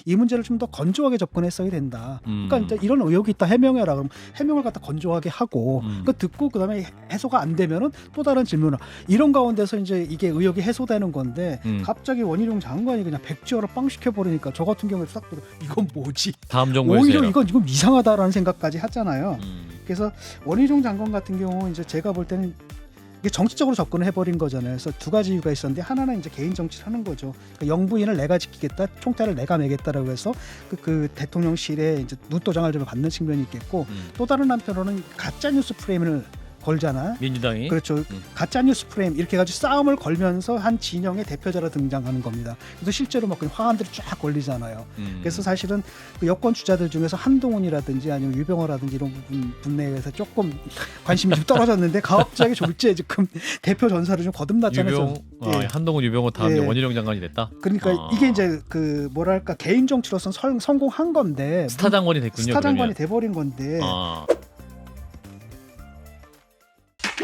이 문제를 좀 더 건조하게 접근했어야 된다. 그러니까 음. 이제 이런 의혹이 있다 해명해라. 그럼 해명을 갖다 건조하게 하고 그 듣고 그다음에 해소가 안 되면은 또 다른 질문을 이런 가운데서 이제 이게 의혹이 해소되는 건데 갑자기 원희룡 장관이 그냥 백지화를 빵 시켜버리니까 저 같은 경우에 딱 들어 이건 뭐지? 다음 정부에서 오히려 해라. 이건 이상하다라는 생각까지 하잖아요. 그래서 원희룡 장관 같은 경우 이제 제가 볼 때는 이게 정치적으로 접근을 해버린 거잖아요. 그래서 두 가지 이유가 있었는데 하나는 이제 개인 정치를 하는 거죠. 그러니까 영부인을 내가 지키겠다, 총대를 내가 매겠다라고 해서 그 대통령실에 이제 눈도장을 좀 받는 측면이 있겠고 또 다른 한편으로는 가짜 뉴스 프레임을 걸잖아. 민주당이 그렇죠. 가짜 뉴스 프레임 이렇게 가지고 싸움을 걸면서 한 진영의 대표자로 등장하는 겁니다. 그래서 실제로 막 화환들이 쫙 걸리잖아요. 그래서 사실은 그 여권 주자들 중에서 한동훈이라든지 아니면 유병호라든지 이런 분내에서 조금 관심이 좀 떨어졌는데 갑자기 졸지에 지금 대표 전사를 좀 거듭났잖아요. 한동훈 유병호 다음에 예. 원희룡 장관이 됐다. 그러니까 이게 이제 그 뭐랄까 개인 정치로서 성공한 건데 스타 장관이 됐군요. 스타 장관이 그러면. 돼버린 건데.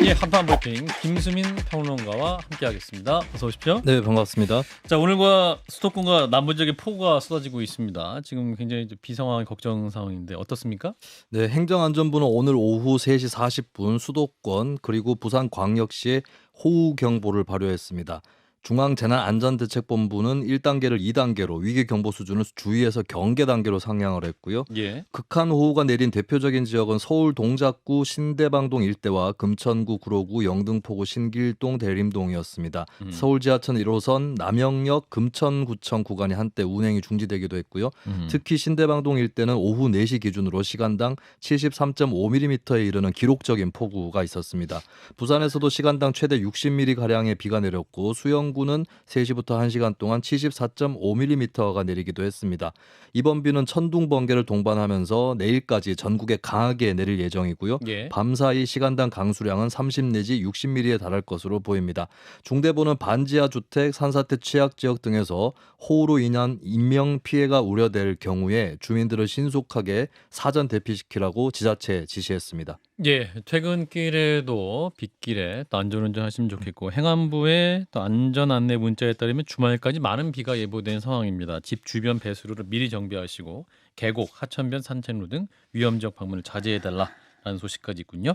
예, 한판 브리핑 김수민 평론가와 함께하겠습니다. 어서 오십시오. 네, 반갑습니다. 자, 오늘과 수도권과 남부 지역에 폭우가 쏟아지고 있습니다. 지금 굉장히 비상황 걱정 상황인데 어떻습니까? 네, 행정안전부는 오늘 오후 3시 40분 수도권 그리고 부산광역시에 호우경보를 발효했습니다. 중앙재난안전대책본부는 1단계를 2단계로 위기경보 수준을 주의에서 경계 단계로 상향을 했고요. 예. 극한 호우가 내린 대표적인 지역은 서울 동작구 신대방동 일대와 금천구 구로구 영등포구 신길동 대림동이었습니다. 서울 지하철 1호선 남영역 금천구청 구간이 한때 운행이 중지되기도 했고요. 특히 신대방동 일대는 오후 4시 기준으로 시간당 73.5mm에 이르는 기록적인 폭우가 있었습니다. 부산에서도 시간당 최대 60mm가량의 비가 내렸고 수영 구는 3시부터 1시간 동안 74.5mm가 내리기도 했습니다. 이번 비는 천둥 번개를 동반하면서 내일까지 전국에 강하게 내릴 예정이고요. 예. 밤사이 시간당 강수량은 30 내지 60mm에 달할 것으로 보입니다. 중대본은 반지하 주택, 산사태 취약 지역 등에서 호우로 인한 인명 피해가 우려될 경우에 주민들을 신속하게 사전 대피시키라고 지자체에 지시했습니다. 예, 퇴근길에도 빗길에 또 안전운전 하시면 좋겠고 행안부의 또 안전 안내 문자에 따르면 주말까지 많은 비가 예보된 상황입니다. 집 주변 배수로를 미리 정비하시고 계곡, 하천변, 산책로 등 위험 지역 방문을 자제해달라라는 소식까지 있군요.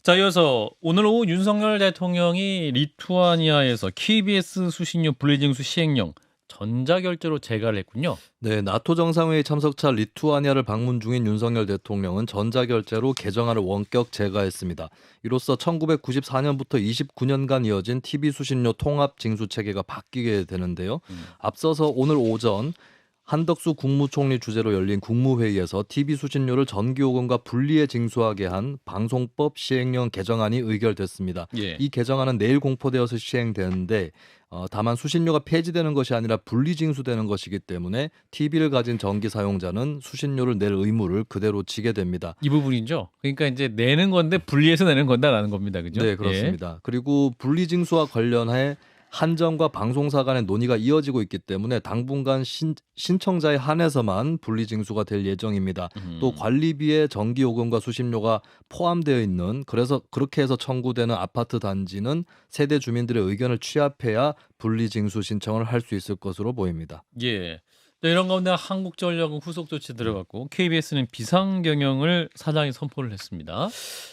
자, 이어서 오늘 오후 윤석열 대통령이 리투아니아에서 KBS 수신료 분리징수 시행령 전자결제로 재가를 했군요. 네, 나토 정상회의 참석차 리투아니아를 방문 중인 윤석열 대통령은 전자결제로 개정안을 원격 재가했습니다. 이로써 1994년부터 29년간 이어진 TV 수신료 통합 징수 체계가 바뀌게 되는데요. 앞서서 오늘 오전 한덕수 국무총리 주재로 열린 국무회의에서 TV 수신료를 전기요금과 분리해 징수하게 한 방송법 시행령 개정안이 의결됐습니다. 예. 이 개정안은 내일 공포되어서 시행되는데 다만 수신료가 폐지되는 것이 아니라 분리징수되는 것이기 때문에 TV를 가진 전기 사용자는 수신료를 낼 의무를 그대로 지게 됩니다. 이 부분이죠. 그러니까 이제 내는 건데 분리해서 내는 건다라는 겁니다. 그죠? 네, 그렇습니다. 그리고 분리징수와 관련해 한전과 방송사 간의 논의가 이어지고 있기 때문에 당분간 신청자에 한해서만 분리징수가 될 예정입니다. 또 관리비에 전기요금과 수신료가 포함되어 있는 그래서 그렇게 해서 청구되는 아파트 단지는 세대 주민들의 의견을 취합해야 분리징수 신청을 할 수 있을 것으로 보입니다. 예. 이런 가운데 한국전력은 후속 조치 들어갔고 KBS는 비상경영을 사장이 선포를 했습니다.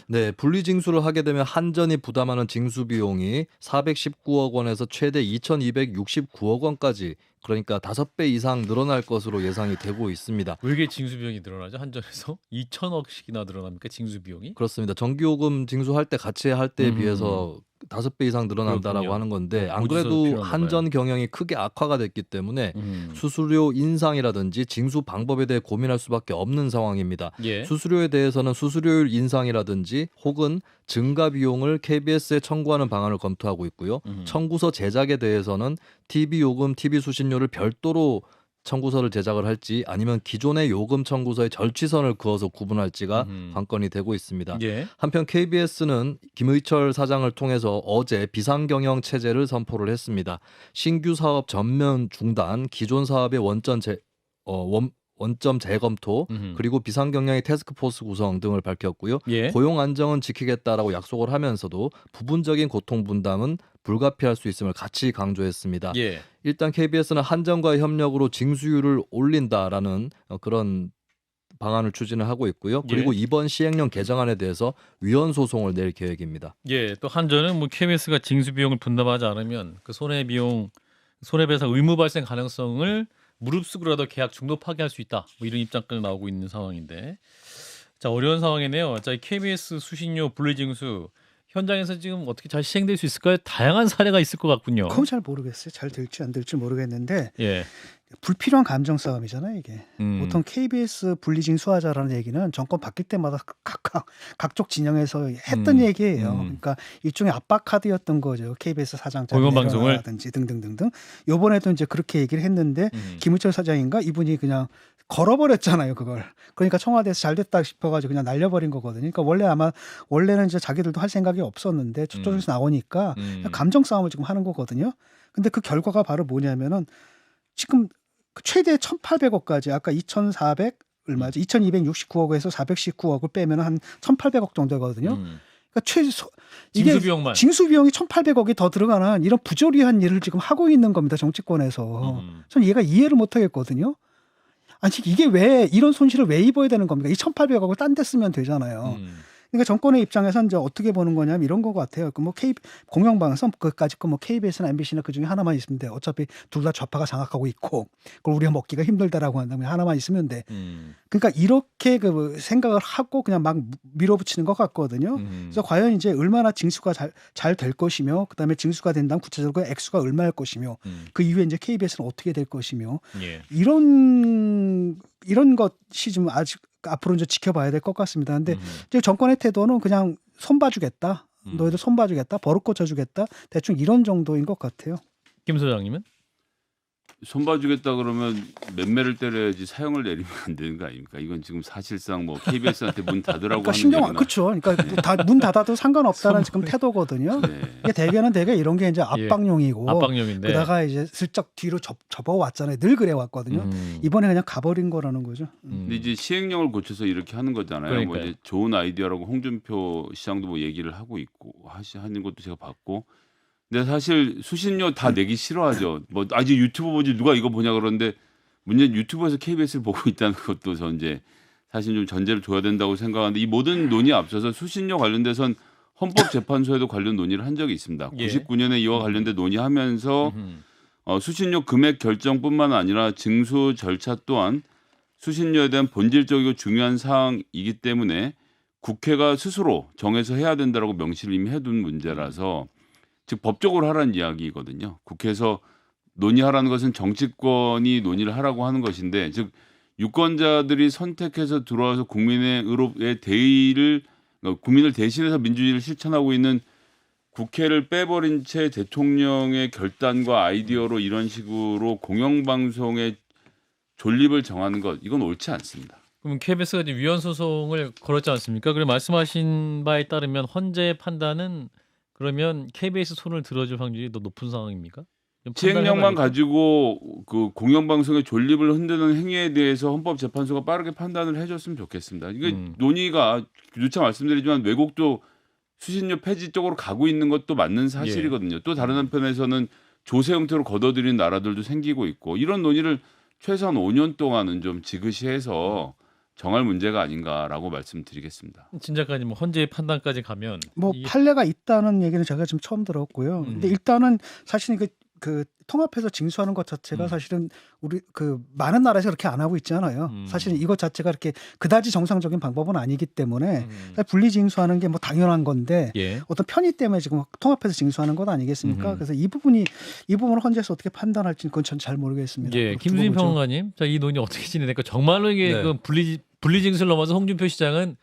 네, 분리징수를 하게 되면 한전이 부담하는 징수 비용이 419억 원에서 최대 2,269억 원까지 그러니까 5배 이상 늘어날 것으로 예상이 되고 있습니다. 왜 이게 징수 비용이 늘어나죠? 한전에서 2천억씩이나 늘어납니까? 징수 비용이? 그렇습니다. 전기요금 징수할 때 같이 할 때에 비해서 5배 이상 늘어난다라고 그렇군요. 하는 건데 안 고지서 그래도 필요한가 한전 봐요. 경영이 크게 악화가 됐기 때문에 수수료 인상이라든지 징수 방법에 대해 고민할 수밖에 없는 상황입니다. 예. 수수료에 대해서는 수수료율 인상이라든지 혹은 증가 비용을 KBS에 청구하는 방안을 검토하고 있고요. 청구서 제작에 대해서는 TV 요금, TV 수신료를 별도로 청구서를 제작을 할지 아니면 기존의 요금 청구서에 절취선을 그어서 구분할지가 관건이 되고 있습니다. 예. 한편 KBS는 김의철 사장을 통해서 어제 비상경영 체제를 선포를 했습니다. 신규 사업 전면 중단, 기존 사업의 원점 재검토 그리고 비상경량의 태스크포스 구성 등을 밝혔고요. 예. 고용 안정은 지키겠다라고 약속을 하면서도 부분적인 고통 분담은 불가피할 수 있음을 같이 강조했습니다. 예. 일단 KBS는 한전과의 협력으로 징수율을 올린다라는 그런 방안을 추진을 하고 있고요. 그리고 예. 이번 시행령 개정안에 대해서 위헌 소송을 낼 계획입니다. 예. 또 한전은 뭐 KBS가 징수 비용을 분담하지 않으면 그 손해배상 의무 발생 가능성을 무릅쓰고라도 계약 중도 파기할 수 있다. 뭐 이런 입장까지 나오고 있는 상황인데, 자 어려운 상황이네요. 자 KBS 수신료 분리징수 현장에서 지금 어떻게 잘 시행될 수 있을까요? 다양한 사례가 있을 것 같군요. 그건 잘 모르겠어요. 잘 될지 안 될지 모르겠는데 예. 불필요한 감정 싸움이잖아요, 이게. 보통 KBS 분리징수하자라는 얘기는 정권 바뀔 때마다 각종 진영에서 했던 얘기예요. 그러니까 일종의 압박 카드였던 거죠. KBS 사장장 공영방송을 내려놔라든지 등등등등. 요번에도 이제 그렇게 얘기를 했는데 김우철 사장인가 이분이 그냥 걸어버렸잖아요, 그걸. 그러니까 청와대에서 잘 됐다 싶어가지고 그냥 날려버린 거거든요. 그러니까 원래는 이제 자기들도 할 생각이 없었는데 저쪽에서 나오니까 감정 싸움을 지금 하는 거거든요. 근데 그 결과가 바로 뭐냐면은 지금 최대 1,800억까지 아까 2,400 얼마죠? 2,269억에서 419억을 빼면 한 1,800억 정도거든요. 그러니까 징수 비용만 징수 비용이 1,800억이 더 들어가는 이런 부조리한 일을 지금 하고 있는 겁니다. 정치권에서. 저는 얘가 이해를 못 하겠거든요. 아니 이게 왜 이런 손실을 왜 입어야 되는 겁니까? 이 1,800억을 딴 데 쓰면 되잖아요. 그러니까 정권의 입장에서 이제 어떻게 보는 거냐면 이런 거 같아요. 그 뭐 공영방송 그까짓 거 뭐 KBS나 MBC나 그 중에 하나만 있으면 돼. 어차피 둘 다 좌파가 장악하고 있고 그걸 우리가 먹기가 힘들다라고 한다면 하나만 있으면 돼. 그러니까 이렇게 그 생각을 하고 그냥 막 밀어붙이는 것 같거든요. 그래서 과연 이제 얼마나 징수가 잘 될 것이며 그다음에 징수가 된다면 구체적으로 액수가 얼마일 것이며 그 이후에 이제 KBS는 어떻게 될 것이며 예. 이런 것이 좀 아직 앞으로 이제 지켜봐야 될 것 같습니다. 근데 이제 정권의 태도는 그냥 손봐주겠다. 너희들 손봐주겠다. 버릇 고쳐주겠다. 대충 이런 정도인 것 같아요. 김 소장님은? 손봐주겠다 그러면 맴매를 때려야지 사형을 내리면 안 되는 거 아닙니까? 이건 지금 사실상 뭐 KBS한테 문 닫으라고 그러니까 하는 신경 안 얘기나. 그렇죠. 그러니까 문 닫아도 상관없다는 지금 태도거든요. 네. 이게 대개는 이런 게 이제 압박용이고 압박용인데. 그러다가 이제 슬쩍 뒤로 접어왔잖아요. 늘 그래 왔거든요. 이번에 그냥 가버린 거라는 거죠. 근데 이제 시행령을 고쳐서 이렇게 하는 거잖아요. 뭐 그러니까요. 이제 좋은 아이디어라고 홍준표 시장도 뭐 얘기를 하고 있고 하는 것도 제가 봤고. 근데 사실 수신료 다 내기 싫어하죠. 뭐 아직 유튜브 보지 누가 이거 보냐 그러는데 문제는 유튜브에서 KBS를 보고 있다는 것도 저 이제 사실 좀 전제를 둬야 된다고 생각하는데 이 모든 논의에 앞서서 수신료 관련돼선 헌법재판소에도 관련 논의를 한 적이 있습니다. 예. 99년에 이와 관련된 논의하면서 수신료 금액 결정뿐만 아니라 징수 절차 또한 수신료에 대한 본질적이고 중요한 사항이기 때문에 국회가 스스로 정해서 해야 된다라고 명시를 이미 해둔 문제라서 즉 법적으로 하라는 이야기거든요. 국회에서 논의하라는 것은 정치권이 논의를 하라고 하는 것인데 즉 유권자들이 선택해서 들어와서 국민의 의료의 대의를 국민을 대신해서 민주주의를 실천하고 있는 국회를 빼버린 채 대통령의 결단과 아이디어로 이런 식으로 공영방송의 존립을 정하는 것 이건 옳지 않습니다. 그럼 KBS가 이제 위헌 소송을 걸었지 않습니까? 그리고 말씀하신 바에 따르면 헌재 판단은 그러면 KBS 손을 들어줄 확률이 더 높은 상황입니까? 시행령만 가지고 그 공영방송의 존립을 흔드는 행위에 대해서 헌법재판소가 빠르게 판단을 해줬으면 좋겠습니다. 이게 논의가 누차 말씀드리지만 외국도 수신료 폐지 쪽으로 가고 있는 것도 맞는 사실이거든요. 또 다른 한편에서는 조세 형태로 걷어들이는 나라들도 생기고 있고 이런 논의를 최소한 5년 동안은 좀 지그시해서 정할 문제가 아닌가라고 말씀드리겠습니다. 진 작가님 헌재의 판단까지 가면 뭐 판례가 있다는 얘기는 제가 지금 처음 들었고요. 근데 일단은 사실은 그 통합해서 징수하는 것 자체가 사실은 우리 그 많은 나라에서 그렇게 안 하고 있잖아요. 사실은 이것 자체가 이렇게 그다지 정상적인 방법은 아니기 때문에 분리 징수하는 게 뭐 당연한 건데 예. 어떤 편의 때문에 지금 통합해서 징수하는 것 아니겠습니까? 그래서 이 부분을 헌재에서 어떻게 판단할지는 그건 전 잘 모르겠습니다. 예, 김수진 평론가님, 자 이 논의 어떻게 진행될까? 정말로 이게 네. 그 분리징수를 넘어서 홍준표 시장은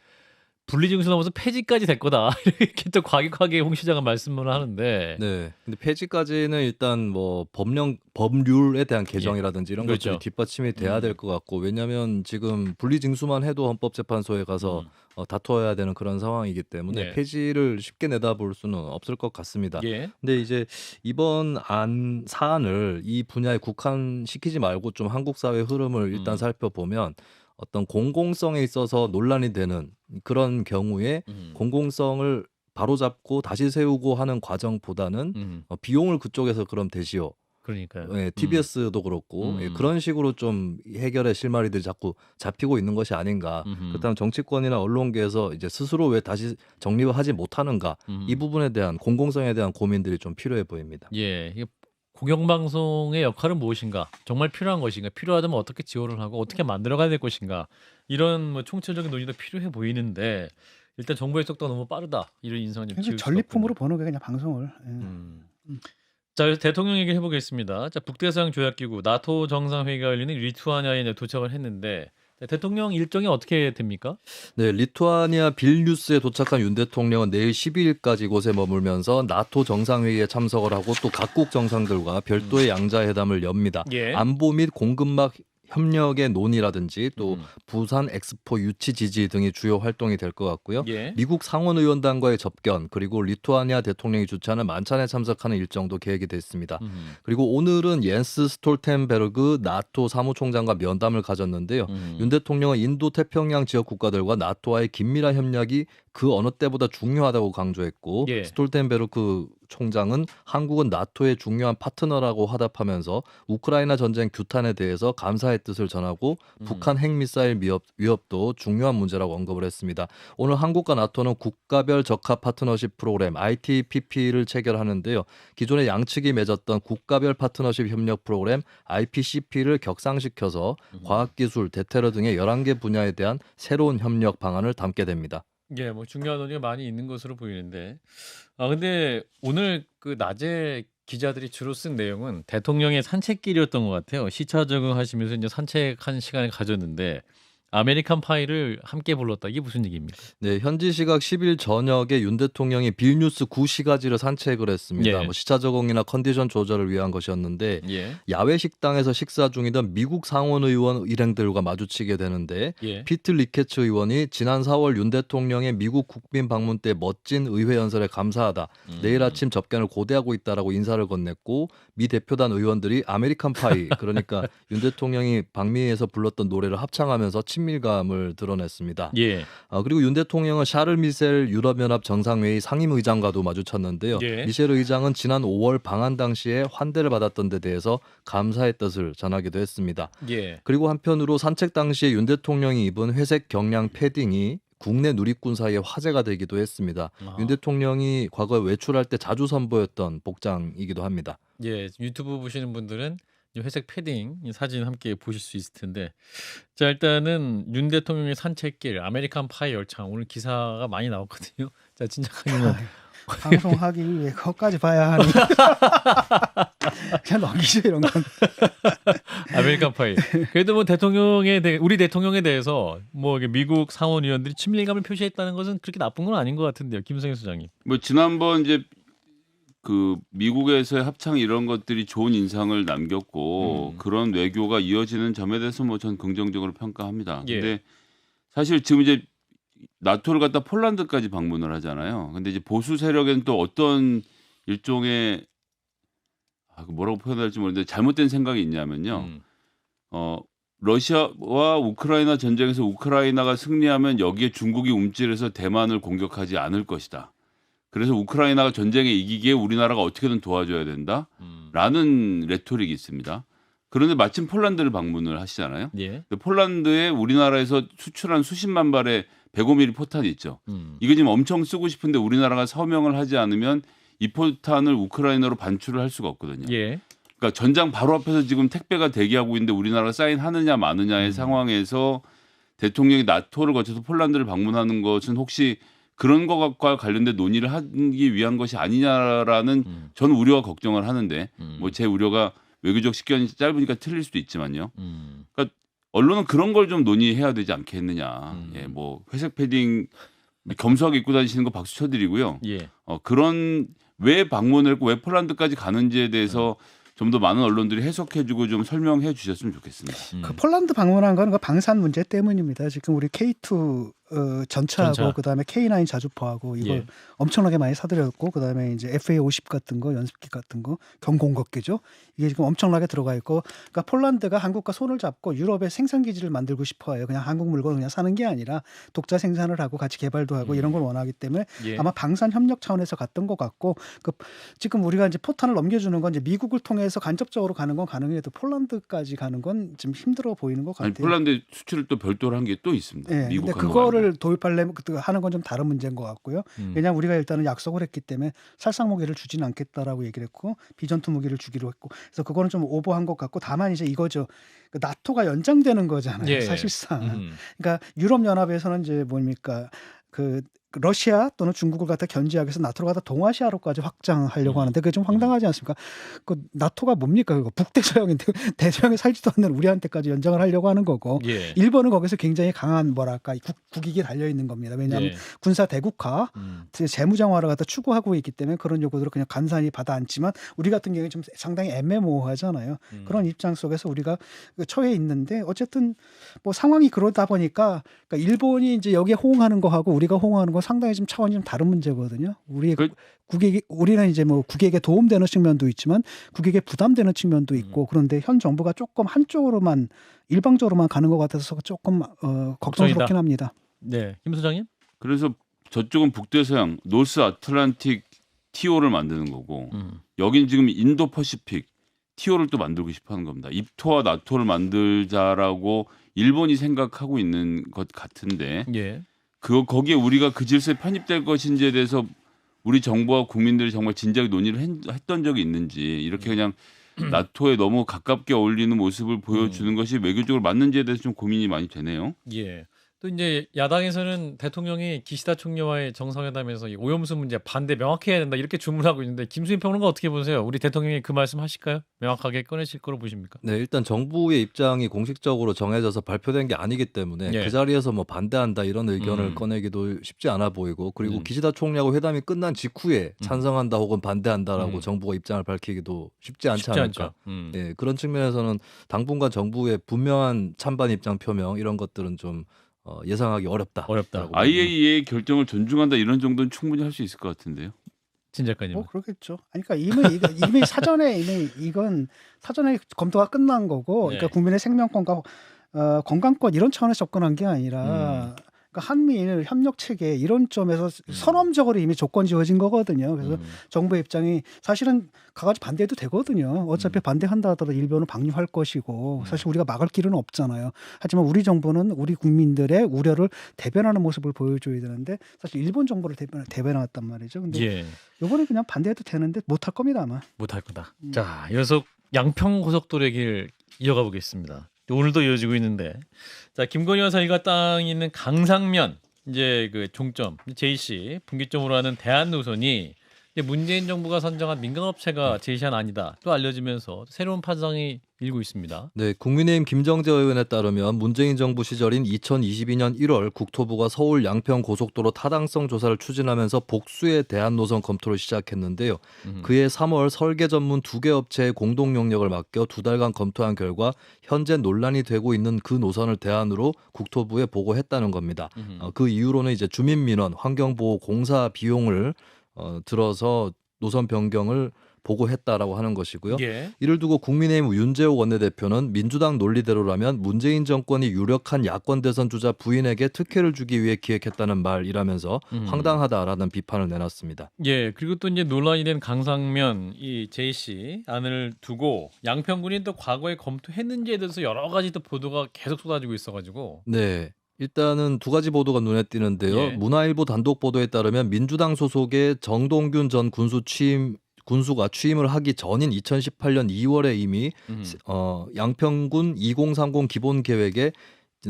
분리징수 넘어서 폐지까지 될 거다 이렇게 또 과격하게 홍 시장은 말씀을 하는데 네. 근데 폐지까지는 일단 뭐 법률에 대한 개정이라든지 이런 그렇죠. 것들이 뒷받침이 돼야 될 것 같고 왜냐하면 지금 분리징수만 해도 헌법재판소에 가서 다투어야 되는 그런 상황이기 때문에 네. 폐지를 쉽게 내다볼 수는 없을 것 같습니다. 예. 근데 이제 이번 사안을 이 분야에 국한시키지 말고 좀 한국 사회 흐름을 일단 살펴보면 어떤 공공성에 있어서 논란이 되는 그런 경우에 공공성을 바로잡고 다시 세우고 하는 과정보다는 비용을 그쪽에서 그럼 대시오. 그러니까요. 예, TBS도 그렇고 예, 그런 식으로 좀 해결의 실마리들이 자꾸 잡히고 있는 것이 아닌가. 그렇다면 정치권이나 언론계에서 이제 스스로 왜 다시 정립을 하지 못하는가. 이 부분에 대한 공공성에 대한 고민들이 좀 필요해 보입니다. 예, 이게 공영방송의 역할은 무엇인가? 정말 필요한 것인가? 필요하다면 어떻게 지원을 하고 어떻게 만들어가야 될 것인가? 이런 뭐 총체적인 논의도 필요해 보이는데 일단 정부의 속도가 너무 빠르다 이런 인상을 좀 지울 수가 전리품으로 없군요. 보는 게 그냥 방송을. 예. 자, 그래서 대통령 얘기를 해보겠습니다. 자, 북대서양 조약기구 나토 정상회의가 열리는 리투아니아에 이제 도착을 했는데 대통령 일정이 어떻게 됩니까? 네, 리투아니아 빌뉴스에 도착한 윤 대통령은 내일 12일까지 이곳에 머물면서 나토 정상회의에 참석을 하고 또 각국 정상들과 별도의 양자회담을 엽니다. 예. 안보 및 공급망 협력의 논의라든지 또 부산 엑스포 유치 지지 등이 주요 활동이 될 것 같고요. 예. 미국 상원의원단과의 접견 그리고 리투아니아 대통령이 주최하는 만찬에 참석하는 일정도 계획이 됐습니다. 그리고 오늘은 옌스 스톨텐베르그 나토 사무총장과 면담을 가졌는데요. 윤 대통령은 인도 태평양 지역 국가들과 나토와의 긴밀한 협력이 그 어느 때보다 중요하다고 강조했고 예. 스톨텐베르크 총장은 한국은 나토의 중요한 파트너라고 화답하면서 우크라이나 전쟁 규탄에 대해서 감사의 뜻을 전하고 북한 핵미사일 위협도 중요한 문제라고 언급을 했습니다. 오늘 한국과 나토는 국가별 적합 파트너십 프로그램 ITPP를 체결하는데요. 기존에 양측이 맺었던 국가별 파트너십 협력 프로그램 IPCP를 격상시켜서 과학기술, 대테러 등의 11개 분야에 대한 새로운 협력 방안을 담게 됩니다. 예, 뭐 중요한 논의가 많이 있는 것으로 보이는데, 근데 오늘 그 낮에 기자들이 주로 쓴 내용은 대통령의 산책길이었던 것 같아요. 시차 적응하시면서 이제 산책한 시간을 가졌는데 아메리칸 파이를 함께 불렀다. 이게 무슨 얘기입니까? 네, 현지 시각 10일 저녁에 윤 대통령이 빌뉴스 구시가지를 산책을 했습니다. 예. 뭐 시차 적응이나 컨디션 조절을 위한 것이었는데 예, 야외 식당에서 식사 중이던 미국 상원 의원 일행들과 마주치게 되는데 예, 피트 리케츠 의원이 지난 4월 윤 대통령의 미국 국빈 방문 때 멋진 의회 연설에 감사하다. 내일 아침 접견을 고대하고 있다라고 인사를 건넸고 미 대표단 의원들이 아메리칸 파이 그러니까 윤 대통령이 방미에서 불렀던 노래를 합창하면서 친밀감을 드러냈습니다. 예, 그리고 윤 대통령은 샤를 미셀 유럽연합 정상회의 상임의장과도 마주쳤는데요. 예. 미셀 의장은 지난 5월 방한 당시에 환대를 받았던 데 대해서 감사의 뜻을 전하기도 했습니다. 예. 그리고 한편으로 산책 당시에 윤 대통령이 입은 회색 경량 패딩이 국내 누리꾼 사이에 화제가 되기도 했습니다. 아. 윤 대통령이 과거에 외출할 때 자주 선보였던 복장이기도 합니다. 예, 유튜브 보시는 분들은 이 회색 패딩 이 사진 함께 보실 수 있을 텐데, 자 일단은 윤 대통령의 산책길, 아메리칸 파이 열창 오늘 기사가 많이 나왔거든요. 자 진작하면 방송하기 위해 그것까지 봐야 하니 그냥 넘기죠 이런 건. 아메리칸 파이. 그래도 뭐 우리 대통령에 대해서 뭐 이게 미국 상원 의원들이 친밀감을 표시했다는 것은 그렇게 나쁜 건 아닌 것 같은데요, 김성현 소장님. 뭐 지난번 이제 그 미국에서의 합창 이런 것들이 좋은 인상을 남겼고 그런 외교가 이어지는 점에 대해서 뭐 전 긍정적으로 평가합니다. 예. 근데 사실 지금 이제 나토를 갖다 폴란드까지 방문을 하잖아요. 근데 이제 보수 세력에는 또 어떤 일종의 뭐라고 표현해야 할지 모르겠는데 잘못된 생각이 있냐면요. 러시아와 우크라이나 전쟁에서 우크라이나가 승리하면 여기에 중국이 움찔해서 대만을 공격하지 않을 것이다. 그래서 우크라이나가 전쟁에 이기기에 우리나라가 어떻게든 도와줘야 된다라는 레토릭이 있습니다. 그런데 마침 폴란드를 방문을 하시잖아요. 예. 폴란드에 우리나라에서 수출한 수십만 발의 105mm 포탄이 있죠. 이거 지금 엄청 쓰고 싶은데 우리나라가 서명을 하지 않으면 이 포탄을 우크라이나로 반출을 할 수가 없거든요. 예. 그러니까 전장 바로 앞에서 지금 택배가 대기하고 있는데 우리나라가 사인하느냐 마느냐의 상황에서 대통령이 나토를 거쳐서 폴란드를 방문하는 것은 혹시 그런 것과 관련된 논의를 하기 위한 것이 아니냐라는 저는 우려와 걱정을 하는데 뭐 제 우려가 외교적 식견이 짧으니까 틀릴 수도 있지만요. 그러니까 언론은 그런 걸 좀 논의해야 되지 않겠느냐. 예, 뭐 회색 패딩 겸손하게 입고 다니시는 거 박수 쳐드리고요. 예. 그런 왜 방문을 했고 왜 폴란드까지 가는지에 대해서 좀 더 많은 언론들이 해석해주고 좀 설명해 주셨으면 좋겠습니다. 그 폴란드 방문한 거는 그 방산 문제 때문입니다. 지금 우리 K2 전차하고 전차. 그다음에 K9 자주포하고 이걸 예. 엄청나게 많이 사들였고 그다음에 이제 FA50 같은 거 연습기 같은 거 경공격기죠. 이게 지금 엄청나게 들어가 있고 그러니까 폴란드가 한국과 손을 잡고 유럽에 생산 기지를 만들고 싶어해요. 그냥 한국 물건 그냥 사는 게 아니라 독자 생산을 하고 같이 개발도 하고 이런 걸 원하기 때문에 예. 아마 방산 협력 차원에서 갔던 것 같고 지금 우리가 이제 포탄을 넘겨주는 건 이제 미국을 통해서 간접적으로 가는 건 가능해도 폴란드까지 가는 건 좀 힘들어 보이는 것 같아요. 아니 폴란드 수출을 또 별도로 한 게 또 있습니다. 네, 미국 근데 하는 거 그거를 아니고. 도입하려면 하는 건 좀 다른 문제인 것 같고요. 왜냐하면 우리가 일단은 약속을 했기 때문에 살상 무기를 주지는 않겠다라고 얘기를 했고 비전투 무기를 주기로 했고 그래서 그거는 좀 오버한 것 같고 다만 이제 이거죠. 그 나토가 연장되는 거잖아요. 예. 사실상. 그러니까 유럽 연합에서는 이제 뭡니까 그 러시아 또는 중국을 갖다 견제하기 위해서 나토를 갖다 동아시아로까지 확장하려고 하는데 그게 좀 황당하지 않습니까? 그 나토가 뭡니까? 그거 북대서양인데 대서양에 살지도 않는 우리한테까지 연장을 하려고 하는 거고 예. 일본은 거기서 굉장히 강한 뭐랄까 국익이 달려 있는 겁니다. 왜냐하면 예. 군사 대국화, 재무장화를 갖다 추구하고 있기 때문에 그런 요구들을 그냥 간단히 받아 안지만 우리 같은 경우에 좀 상당히 애매모호하잖아요. 그런 입장 속에서 우리가 처해 있는데 어쨌든 뭐 상황이 그러다 보니까 그러니까 일본이 이제 여기에 호응하는 거하고 우리가 호응하는 건 상당히 좀 차원이 좀 다른 문제거든요. 우리는 이제 뭐 국익에 도움되는 측면도 있지만 국익에 부담되는 측면도 있고 그런데 현 정부가 조금 한쪽으로만 일방적으로만 가는 것 같아서 조금 걱정스럽긴 합니다. 네, 김 소장님. 그래서 저쪽은 북대서양 노스 아틀란틱 TO를 만드는 거고 여긴 지금 인도 퍼시픽 TO를 또 만들고 싶어하는 겁니다. 입토와 나토를 만들자라고 일본이 생각하고 있는 것 같은데 예. 거기에 우리가 그 질서에 편입될 것인지에 대해서 우리 정부와 국민들이 정말 진지하게 논의를 했던 적이 있는지 이렇게 그냥 나토에 너무 가깝게 어울리는 모습을 보여주는 것이 외교적으로 맞는지에 대해서 좀 고민이 많이 되네요. 예. 또 이제 야당에서는 대통령이 기시다 총리와의 정상회담에서 이 오염수 문제 반대 명확히 해야 된다 이렇게 주문하고 있는데 김수인 평론가 어떻게 보세요? 우리 대통령이 그 말씀 하실까요? 명확하게 꺼내실 거로 보십니까? 네, 일단 정부의 입장이 공식적으로 정해져서 발표된 게 아니기 때문에 예. 그 자리에서 뭐 반대한다 이런 의견을 꺼내기도 쉽지 않아 보이고 그리고 기시다 총리하고 회담이 끝난 직후에 찬성한다 혹은 반대한다라고 정부가 입장을 밝히기도 쉽지 않지 않을까. 네, 그런 측면에서는 당분간 정부의 분명한 찬반 입장 표명 이런 것들은 좀 예상하기 어렵다. IAEA 결정을 존중한다 이런 정도는 충분히 할 수 있을 것 같은데요. 진 작가님. 뭐 그렇겠죠. 그러니까 이미 사전에 이건 사전에 검토가 끝난 거고, 네. 그러니까 국민의 생명권과 건강권 이런 차원에서 접근한 게 아니라. 그러니까 한미일 협력 체계 이런 점에서 선언적으로 이미 조건 지어진 거거든요. 그래서 정부의 입장이 사실은 가가지고 반대해도 되거든요. 어차피 반대한다 하더라도 일본은 방류할 것이고 사실 우리가 막을 길은 없잖아요. 하지만 우리 정부는 우리 국민들의 우려를 대변하는 모습을 보여줘야 되는데 사실 일본 정부를 대변해왔단 말이죠. 근데 예. 이번에 그냥 반대해도 되는데 못할 겁니다 아마. 못할 거다. 자, 이어서 양평 고속도로의 길 이어가 보겠습니다. 오늘도 이어지고 있는데, 자 김건희 여사 일가 땅이 있는 강상면 이제 그 종점 JC 분기점으로 하는 대한 노선이 이제 문재인 정부가 선정한 민간업체가 제시한 안이다 또 알려지면서 새로운 파장이 일고 있습니다. 네, 국민의힘 김정재 의원에 따르면 문재인 정부 시절인 2022년 1월 국토부가 서울 양평 고속도로 타당성 조사를 추진하면서 복수의 대안 노선 검토를 시작했는데요. 그해 3월 설계 전문 2개 업체에 공동 용역을 맡겨 2달간 검토한 결과 현재 논란이 되고 있는 그 노선을 대안으로 국토부에 보고했다는 겁니다. 그 이유로는 이제 주민민원, 환경보호 공사 비용을 들어서 노선 변경을 보고했다라고 하는 것이고요. 예. 이를 두고 국민의힘 윤재욱 원내대표는 민주당 논리대로라면 문재인 정권이 유력한 야권 대선 주자 부인에게 특혜를 주기 위해 기획했다는 말이라면서 황당하다라는 비판을 내놨습니다. 예, 그리고 또 이제 논란이 된 강상면 이 JC 안을 두고 양평군이 또 과거에 검토했는지에 대해서 여러 가지 또 보도가 계속 쏟아지고 있어가지고. 네. 일단은 두 가지 보도가 눈에 띄는데요. 예. 문화일보 단독 보도에 따르면 민주당 소속의 정동균 전 군수가 취임을 하기 전인 2018년 2월에 이미 양평군 2030 기본 계획에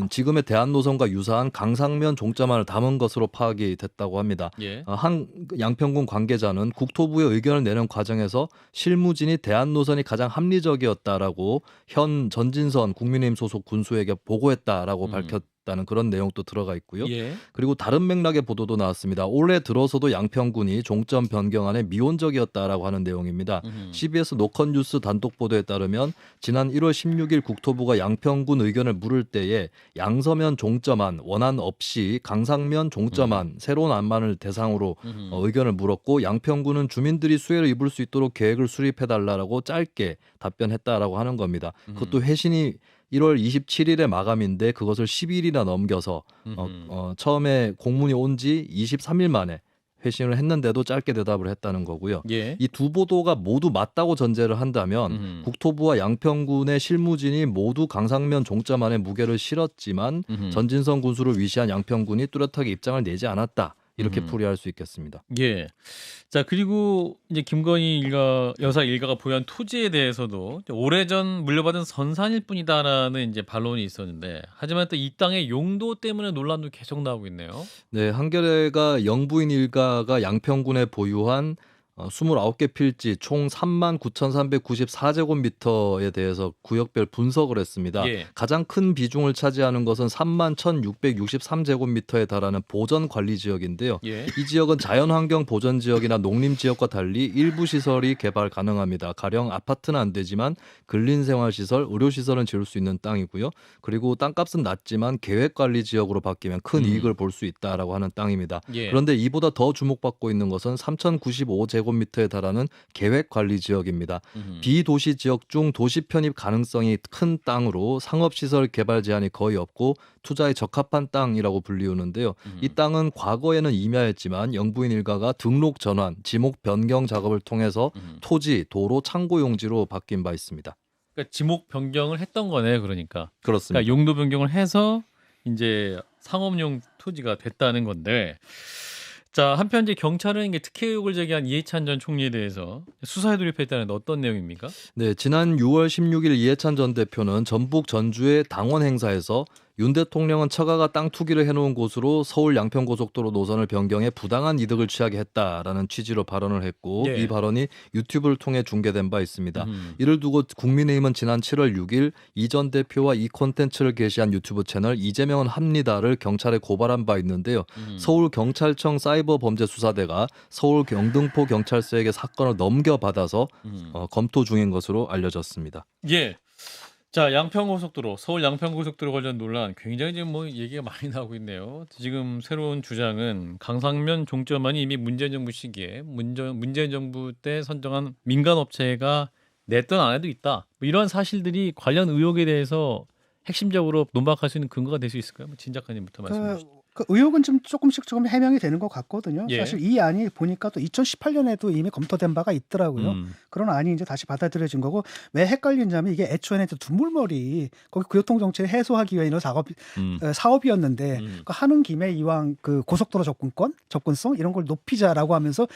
지금의 대안노선과 유사한 강상면 종점안을 담은 것으로 파악이 됐다고 합니다. 예. 한 양평군 관계자는 국토부의 의견을 내는 과정에서 실무진이 대안노선이 가장 합리적이었다라고 현 전진선 국민의힘 소속 군수에게 보고했다라고 했다는 그런 내용도 들어가 있고요. 예. 그리고 다른 맥락의 보도도 나왔습니다. 올해 들어서도 양평군이 종점 변경안에 미온적이었다라고 하는 내용입니다. CBS 노컷뉴스 단독 보도에 따르면 지난 1월 16일 국토부가 양평군 의견을 물을 때에 양서면 종점안 원안 없이 강상면 종점안 새로운 안만을 대상으로 의견을 물었고 양평군은 주민들이 수혜를 입을 수 있도록 계획을 수립해달라고 짧게 답변했다라고 하는 겁니다. 그것도 회신이 1월 27일에 마감인데 그것을 10일이나 넘겨서 처음에 공문이 온 지 23일 만에 회신을 했는데도 짧게 대답을 했다는 거고요. 예. 이 두 보도가 모두 맞다고 전제를 한다면 국토부와 양평군의 실무진이 모두 강상면 종점안에 무게를 실었지만 전진성 군수를 위시한 양평군이 뚜렷하게 입장을 내지 않았다. 이렇게 풀이할 수 있겠습니다. 예. 자, 그리고 이제 김건희 여사 일가가 보유한 토지에 대해서도 오래전 물려받은 선산일 뿐이다라는 이제 반론이 있었는데, 하지만 또 이 땅의 용도 때문에 논란도 계속 나오고 있네요. 네, 한겨레가 영부인 일가가 양평군에 보유한 29개 필지 총 39,394제곱미터에 대해서 구역별 분석을 했습니다. 예. 가장 큰 비중을 차지하는 것은 31,663제곱미터에 달하는 보전관리지역인데요. 예. 이 지역은 자연환경 보전지역이나 농림지역과 달리 일부 시설이 개발 가능합니다. 가령 아파트는 안 되지만 근린생활시설, 의료시설은 지을 수 있는 땅이고요. 그리고 땅값은 낮지만 계획관리지역으로 바뀌면 큰 이익을 볼 수 있다라고 하는 땅입니다. 예. 그런데 이보다 더 주목받고 있는 것은 3,095제곱미터에 달하는 계획관리지역입니다. 비도시 지역 중 도시 편입 가능성이 큰 땅으로 상업시설 개발 제한이 거의 없고 투자에 적합한 땅이라고 불리우는데요. 이 땅은 과거에는 임야였지만 영부인 일가가 등록 전환, 지목 변경 작업을 통해서 토지, 도로, 창고 용지로 바뀐 바 있습니다. 그러니까 지목 변경을 했던 거네, 그러니까. 그렇습니다. 그러니까 용도 변경을 해서 이제 상업용 토지가 됐다는 건데, 자, 한편 이제 경찰은 이게 특혜 의혹을 제기한 이해찬 전 총리에 대해서 수사에 돌입했다는데 어떤 내용입니까? 네, 지난 6월 16일 이해찬 전 대표는 전북 전주의 당원 행사에서 윤 대통령은 처가가 땅 투기를 해놓은 곳으로 서울 양평고속도로 노선을 변경해 부당한 이득을 취하게 했다라는 취지로 발언을 했고 예. 이 발언이 유튜브를 통해 중계된 바 있습니다. 이를 두고 국민의힘은 지난 7월 6일 이 전 대표와 이 콘텐츠를 게시한 유튜브 채널 이재명은 합니다를 경찰에 고발한 바 있는데요. 서울경찰청 사이버범죄수사대가 서울 영등포 경찰서에게 사건을 넘겨받아서 검토 중인 것으로 알려졌습니다. 예. 자, 양평고속도로, 서울 양평고속도로 관련 논란 굉장히 지금 뭐 얘기가 많이 나오고 있네요. 지금 새로운 주장은 강상면 종점안이 이미 문재인 정부 시기에 문재인 정부 때 선정한 민간 업체가 냈던 안에도 있다. 뭐 이런 사실들이 관련 의혹에 대해서 핵심적으로 논박할 수 있는 근거가 될 수 있을까요? 뭐 진 작가님부터 말씀해 주시죠. 그 의혹은 좀 조금씩 해명이 되는 것 같거든요. 예. 사실 이 안이 보니까 또 2018년에도 이미 검토된 바가 있더라고요. 그런 안이 이제 다시 받아들여진 거고 왜 헷갈리냐면 이게 애초에는 두물머리 거기 교통정체를 해소하기 위한 이런 사업이었는데 그 하는 김에 이왕 그 고속도로 접근성 이런 걸 높이자라고 하면서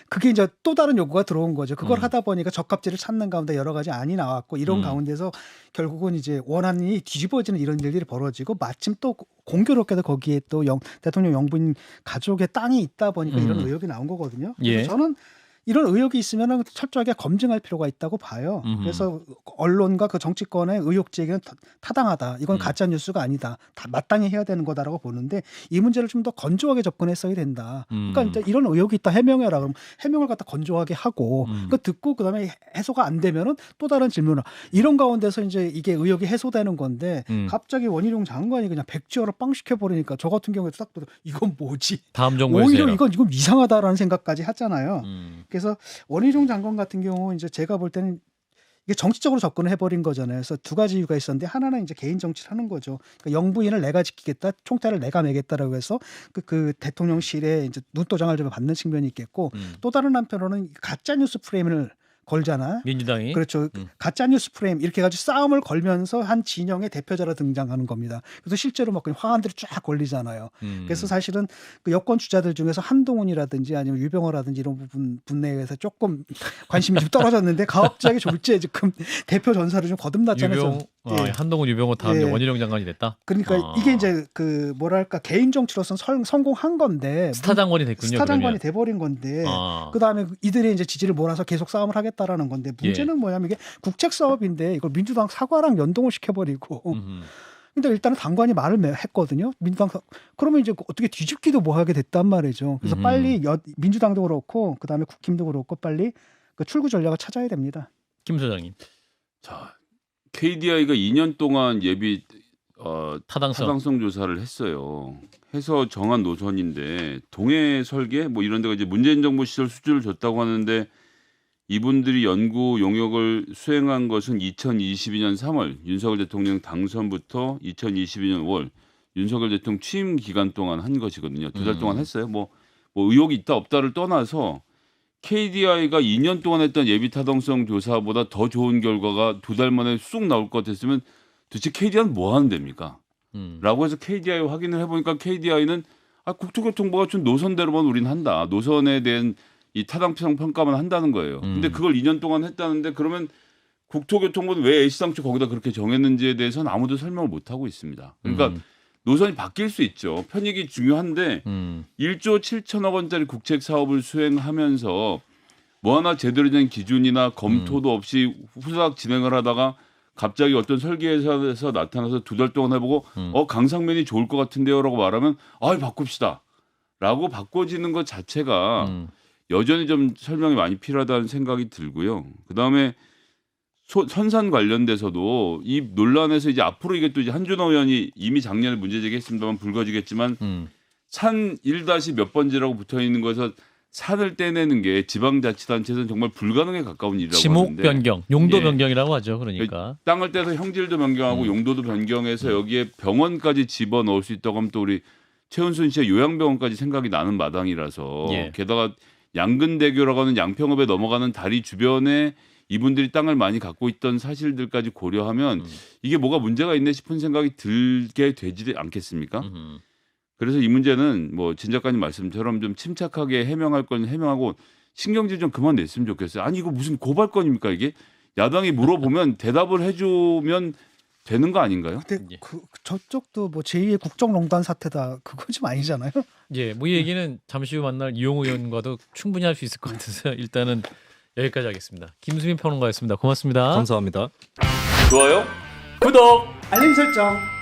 그게 이제 또 다른 요구가 들어온 거죠. 그걸 하다 보니까 적합지를 찾는 가운데 여러 가지 안이 나왔고 이런 가운데서 결국은 이제 원안이 뒤집어지는 이런 일들이 벌어지고 마침 또 공교롭게도 거기에 또 대통령 영부인 가족의 땅이 있다 보니까 이런 의혹이 나온 거거든요. 그래서 예. 저는 이런 의혹이 있으면 철저하게 검증할 필요가 있다고 봐요. 그래서 언론과 그 정치권의 의혹 제기는 타당하다. 이건 가짜 뉴스가 아니다. 다 마땅히 해야 되는 거다라고 보는데 이 문제를 좀 더 건조하게 접근했어야 된다. 그러니까 이제 이런 의혹이 있다 해명해라. 그럼 해명을 갖다 건조하게 하고 그 듣고 그다음에 해소가 안 되면은 또 다른 질문을 이런 가운데서 이제 이게 의혹이 해소되는 건데 갑자기 원희룡 장관이 그냥 백지어로 빵 시켜버리니까 저 같은 경우에 딱 보도 이건 뭐지? 다음 정부에서 오히려 해라. 이건 이상하다라는 생각까지 하잖아요. 그래서 원희룡 장관 같은 경우 이제 제가 볼 때는 이게 정치적으로 접근을 해버린 거잖아요. 그래서 두 가지 이유가 있었는데 하나는 이제 개인 정치를 하는 거죠. 그러니까 영부인을 내가 지키겠다, 총태를 내가 매겠다라고 해서 그 대통령실에 이제 눈도장을 좀 받는 측면이 있겠고 또 다른 한편으로는 가짜 뉴스 프레임을 걸잖아. 민주당이. 그렇죠. 가짜 뉴스 프레임 이렇게 가지고 싸움을 걸면서 한 진영의 대표자로 등장하는 겁니다. 그래서 실제로 막 그냥 화환들이 쫙 걸리잖아요. 그래서 사실은 그 여권 주자들 중에서 한동훈이라든지 아니면 유병호라든지 이런 분내에서 조금 관심이 좀 떨어졌는데 갑자기 졸지에 지금 대표 전사를 좀 거듭났잖아요. 한동훈, 유병호 다음에 예. 원희룡 장관이 됐다. 그러니까 이게 이제 그 뭐랄까 개인 정치로서는 성공한 건데 스타 장관이 됐군요. 스타 장관이 그러면. 돼버린 건데 그 다음에 이들이 이제 지지를 몰아서 계속 싸움을 하겠다라는 건데 문제는 뭐냐면 이게 국책 사업인데 이걸 민주당 사과랑 연동을 시켜버리고 근데 일단은 당관이 말을 했거든요. 민주당 그러면 이제 어떻게 뒤집기도 뭐하게 됐단 말이죠. 그래서 빨리 민주당도 그렇고 그다음에 국힘도 그렇고 빨리 그 출구 전략을 찾아야 됩니다. 김 소장님. 자, KDI가 2년 동안 예비 타당성 조사를 했어요. 해서 정한 노선인데 동해 설계 뭐 이런 데가 이제 문재인 정부 시절 수주를 줬다고 하는데 이분들이 연구 용역을 수행한 것은 2022년 3월 윤석열 대통령 당선부터 2022년 5월 윤석열 대통령 취임 기간 동안 한 것이거든요. 2달 동안 했어요. 뭐 의혹이 있다 없다를 떠나서 KDI가 2년 동안 했던 예비 타당성 조사보다 더 좋은 결과가 2달 만에 쑥 나올 것 같았으면 도대체 KDI는 뭐 하는 데입니까? 라고 해서 KDI 확인을 해보니까 KDI는 국토교통부가 준 노선대로만 우린 한다. 노선에 대한 이 타당성 평가만 한다는 거예요. 근데 그걸 2년 동안 했다는데 그러면 국토교통부는 왜 애시당초 거기다 그렇게 정했는지에 대해서는 아무도 설명을 못 하고 있습니다. 그러니까 노선이 바뀔 수 있죠. 편익이 중요한데 1조 7천억 원짜리 국책 사업을 수행하면서 뭐 하나 제대로 된 기준이나 검토도 없이 후다닥 진행을 하다가 갑자기 어떤 설계에서 나타나서 2달 동안 해보고 강상면이 좋을 것 같은데요라고 말하면 바꿉시다 라고 바꿔지는 것 자체가 여전히 좀 설명이 많이 필요하다는 생각이 들고요. 그다음에 선산 관련돼서도 이 논란에서 이제 앞으로 이게 또 이제 한준호 의원이 이미 작년에 문제 제기했습니다만 불거지겠지만 산 1- 몇 번지라고 붙어 있는 거에서 산을 떼내는 게 지방자치단체에서는 정말 불가능에 가까운 일이라고 지목 하는데 변경, 용도 예. 변경이라고 하죠. 그러니까 땅을 떼서 형질도 변경하고 용도도 변경해서 여기에 병원까지 집어넣을 수 있다고 하면 또 우리 최은순 씨의 요양병원까지 생각이 나는 마당이라서 예. 게다가 양근대교라고 하는 양평읍에 넘어가는 다리 주변에 이분들이 땅을 많이 갖고 있던 사실들까지 고려하면 이게 뭐가 문제가 있네 싶은 생각이 들게 되지 않겠습니까? 그래서 이 문제는 뭐 진 작가님 말씀처럼 좀 침착하게 해명할 건 해명하고 신경질 좀 그만 냈으면 좋겠어요. 아니 이거 무슨 고발건입니까 이게? 야당이 물어보면 대답을 해주면 되는 거 아닌가요? 근데 예. 저쪽도 뭐 제2의 국정농단 사태다 그건 좀 아니잖아요. 예, 뭐 이 얘기는 잠시 후 만날 이용우 의원과도 충분히 할 수 있을 것 같아서 일단은 여기까지 하겠습니다. 김수민 평론가였습니다. 고맙습니다. 감사합니다. 좋아요. 구독. 알림 설정.